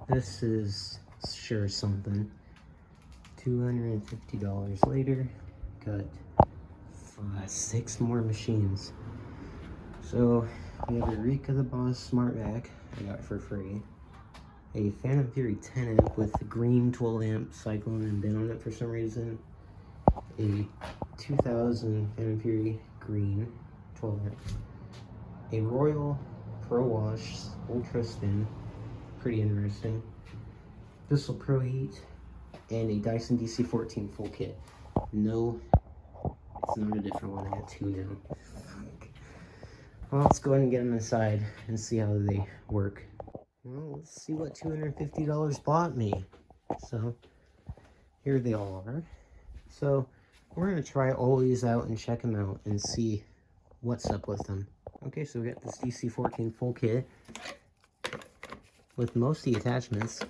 This is sure something. $250 later, got 6 more machines. So we have a Eureka the Boss SmartVac I got for free. A Fantom Fury 10 amp with a green 12 amp cyclone and bin on it for some reason. A 2000 Fantom Fury green 12 amp. A Royal Pro Wash Ultra Spin, pretty interesting. Bissell Proheat, and a Dyson DC14 full kit. No, it's not a different one. I got 2 now. Well, let's go ahead and get them inside and see how they work. Well, let's see what $250 bought me. So, here they all are. So, we're going to try all these out and check them out and see what's up with them. Okay, so we got this DC14 full kit with most of the attachments.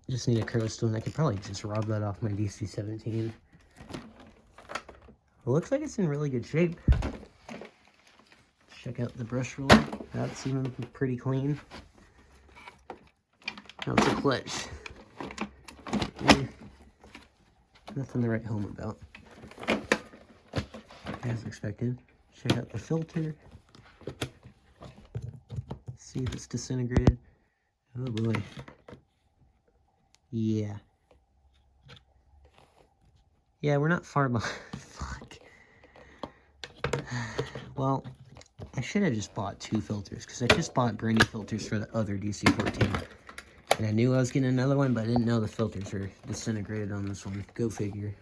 Just need a curl stone. I could probably just rob that off my DC17. It looks like it's in really good shape. Check out the brush roller. That's even pretty clean. Now it's a clutch. Nothing to write home about. As expected. Check out the filter. See if it's disintegrated. Oh boy. Yeah. Yeah, we're not far behind. Fuck. Well, I should have just bought 2 filters, because I just bought brand new filters for the other DC14. And I knew I was getting another one, but I didn't know the filters were disintegrated on this one. Go figure.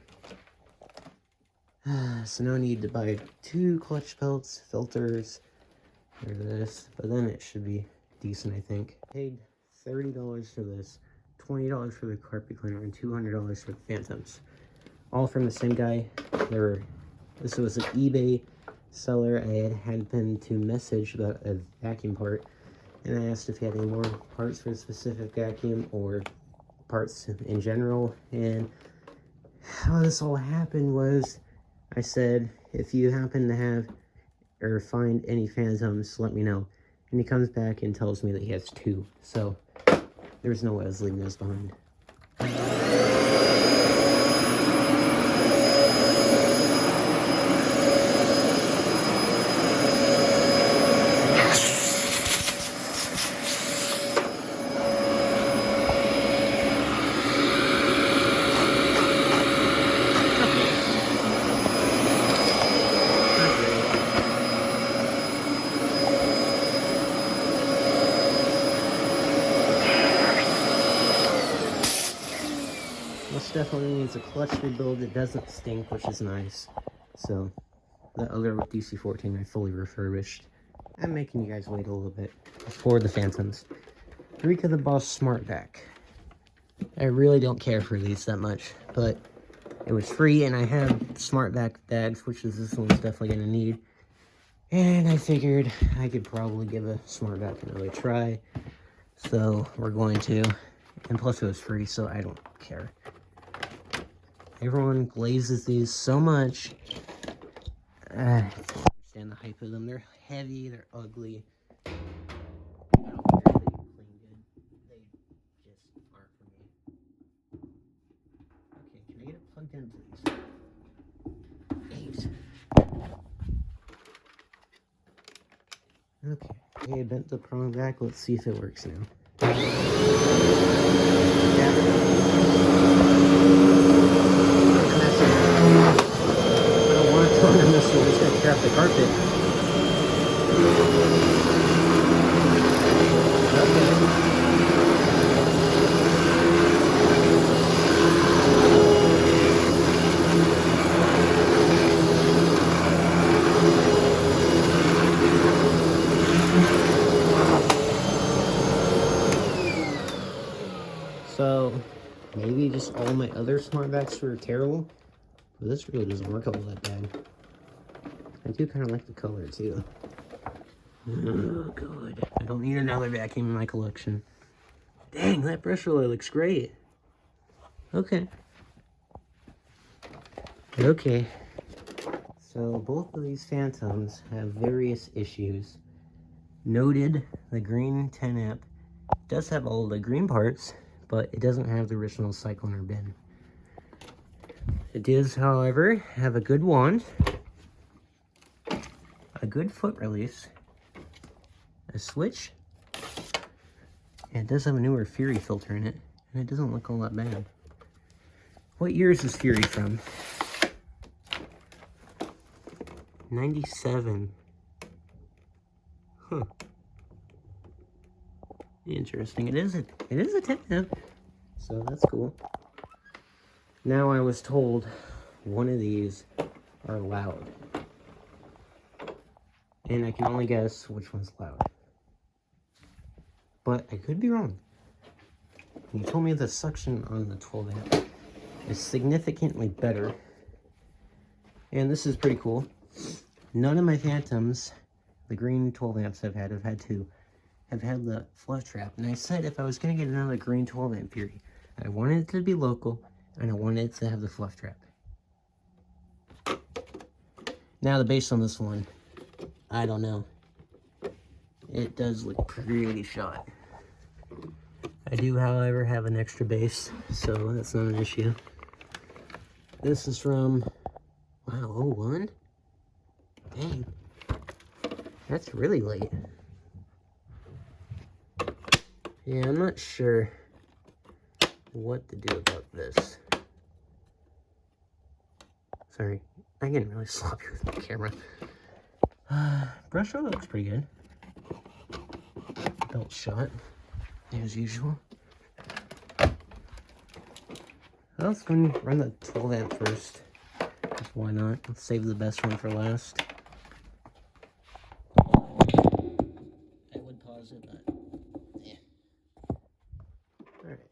So no need to buy 2 clutch belts, filters, or this. But then it should be decent, I think. Paid $30 for this, $20 for the carpet cleaner, and $200 for the Fantoms. All from the same guy. This was an eBay seller I had been to message about a vacuum part. And I asked if he had any more parts for a specific vacuum or parts in general. And how this all happened was, I said, if you happen to have or find any Fantoms, let me know. And he comes back and tells me that he has 2. So there's no way I was leaving those behind. This definitely needs a clutch rebuild. It doesn't stink, which is nice. So, the other DC14 I fully refurbished. I'm making you guys wait a little bit for the Fantoms. Eureka the Boss SmartVac. I really don't care for these that much, but it was free, and I have SmartVac bags, which is this one's definitely going to need. And I figured I could probably give a SmartVac another try. So, we're going to. And plus it was free, so I don't care. Everyone glazes these so much. I don't understand the hype of them. They're heavy, they're ugly. I don't care if they clean good. They just aren't for me. Okay, can I get it plugged in, please? 8. Okay, I bent the prong back. Let's see if it works now. Grab the carpet. So, maybe just all my other SmartVacs were terrible, but this really doesn't work all that bad. I do kind of like the color, too. Oh, God. I don't need another vacuum in my collection. Dang, that brush roller looks great. Okay. Okay. So, both of these Fantoms have various issues. Noted, the green 10 amp It does have all the green parts, but it doesn't have the original cyclone bin. It does, however, have a good wand, a good foot release, a switch, and it does have a newer Fury filter in it, and it doesn't look all that bad. What year is this Fury from? 97. Huh. Interesting. It is a 10 amp, so that's cool. Now I was told one of these are loud, and I can only guess which one's loud. But I could be wrong. You told me the suction on the 12 amp is significantly better, and this is pretty cool. None of my Fantoms, the green 12 amps have had two, have had the flush trap. And I said if I was going to get another green 12 amp Fury, I wanted it to be local, and I wanted it to have the fluff trap. Now the bass on this one, I don't know. It does look pretty shot. I do, however, have an extra bass, so that's not an issue. This is from, wow, 01? Dang. That's really late. Yeah, I'm not sure what to do about this. Sorry, I'm getting really sloppy with my camera. Brush roll looks pretty good. Belt shot, as usual. Let's go and run the 12 amp first. Just why not? Let's save the best one for last. I would pause it, but yeah. Alright.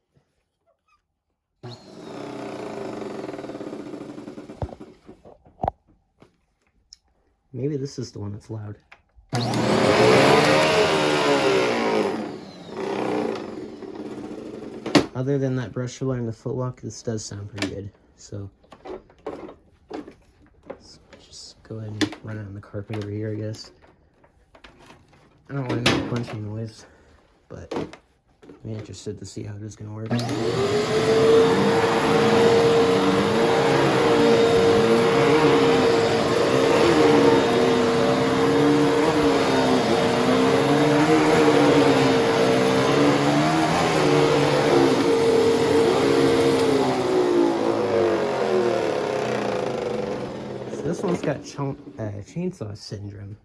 Maybe this is the one that's loud. Other than that brush roller and the footlock, this does sound pretty good. So let's just go ahead and run it on the carpet over here, I guess. I don't want to make a bunch of noise, but I'm interested to see how it is going to work. This one's got chainsaw syndrome.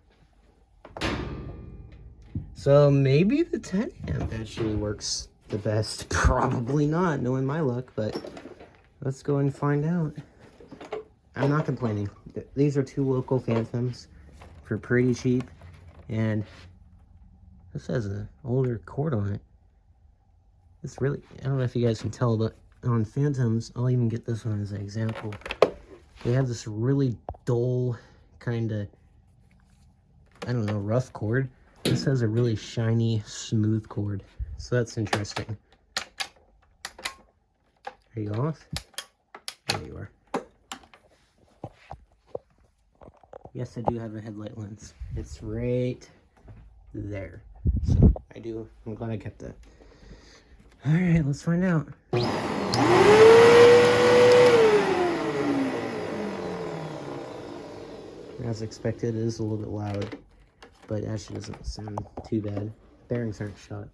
So maybe the 10 amp actually works the best. Probably not, knowing my luck, but let's go and find out. I'm not complaining. These are two local Fantoms for pretty cheap, and this has an older cord on it. It's really, I don't know if you guys can tell, but on Fantoms, I'll even get this one as an example. They have this really dull, kind of, I don't know, rough cord. This has a really shiny, smooth cord. So that's interesting. Are you off? There you are. Yes, I do have a headlight lens. It's right there. So I'm glad I kept that. Alright, let's find out. As expected, it is a little bit loud, but it actually doesn't sound too bad. Bearings aren't shot.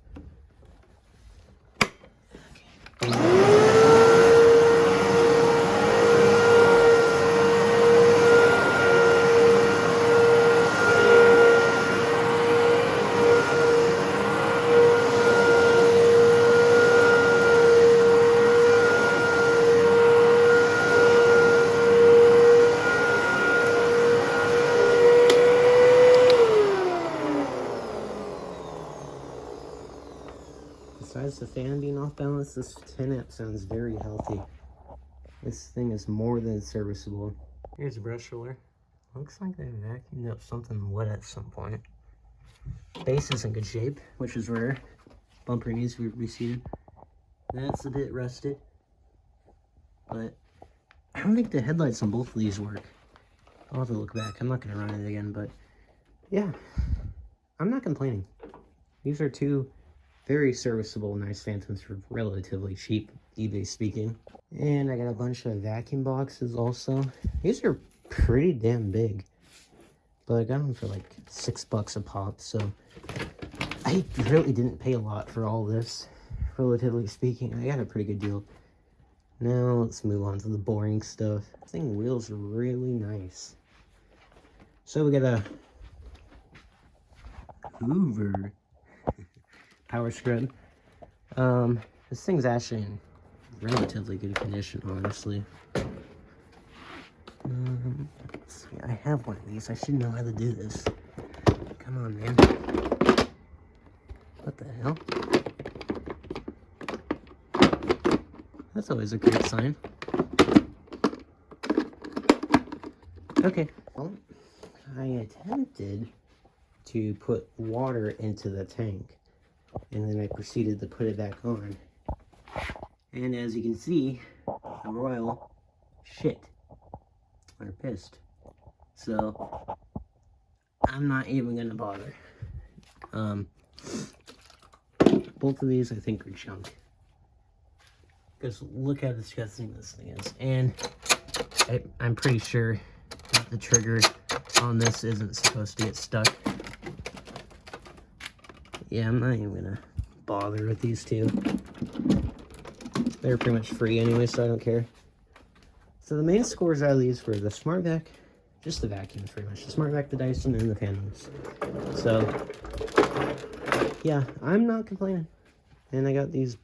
Besides the fan being off balance, this 10 amp sounds very healthy. This thing is more than serviceable. Here's a brush roller. Looks like they vacuumed up something wet at some point. Bass is in good shape, which is rare. Bumper needs to be reseated. That's a bit rusted, but I don't think the headlights on both of these work. I'll have to look back. I'm not going to run it again, but yeah, I'm not complaining. These are two Very serviceable, nice Fantoms for relatively cheap, eBay speaking. And I got a bunch of vacuum boxes also. These are pretty damn big, but I got them for like $6 a pop, so I really didn't pay a lot for all this, relatively speaking. I got a pretty good deal. Now let's move on to the boring stuff. This thing wheels really nice. So we got a Hoover Powerscrub. This thing's actually in relatively good condition, honestly. Let's see, I have one of these. I should know how to do this. Come on, man. What the hell? That's always a great sign. Okay. Well, I attempted to put water into the tank, and then I proceeded to put it back on. And as you can see, the royal shit, or pissed. So I'm not even gonna bother. Both of these I think are junk. Because look how disgusting this thing is. And I'm pretty sure that the trigger on this isn't supposed to get stuck. Yeah, I'm not even gonna bother with these two. They're pretty much free anyway, so I don't care. So the main scores out of these were the SmartVac, just the vacuums pretty much. The SmartVac, the Dyson, and the Fantoms. So, yeah, I'm not complaining. And I got these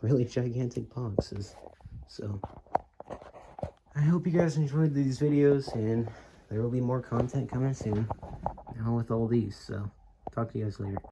really gigantic boxes. So, I hope you guys enjoyed these videos, and there will be more content coming soon. Now with all these, so talk to you guys later.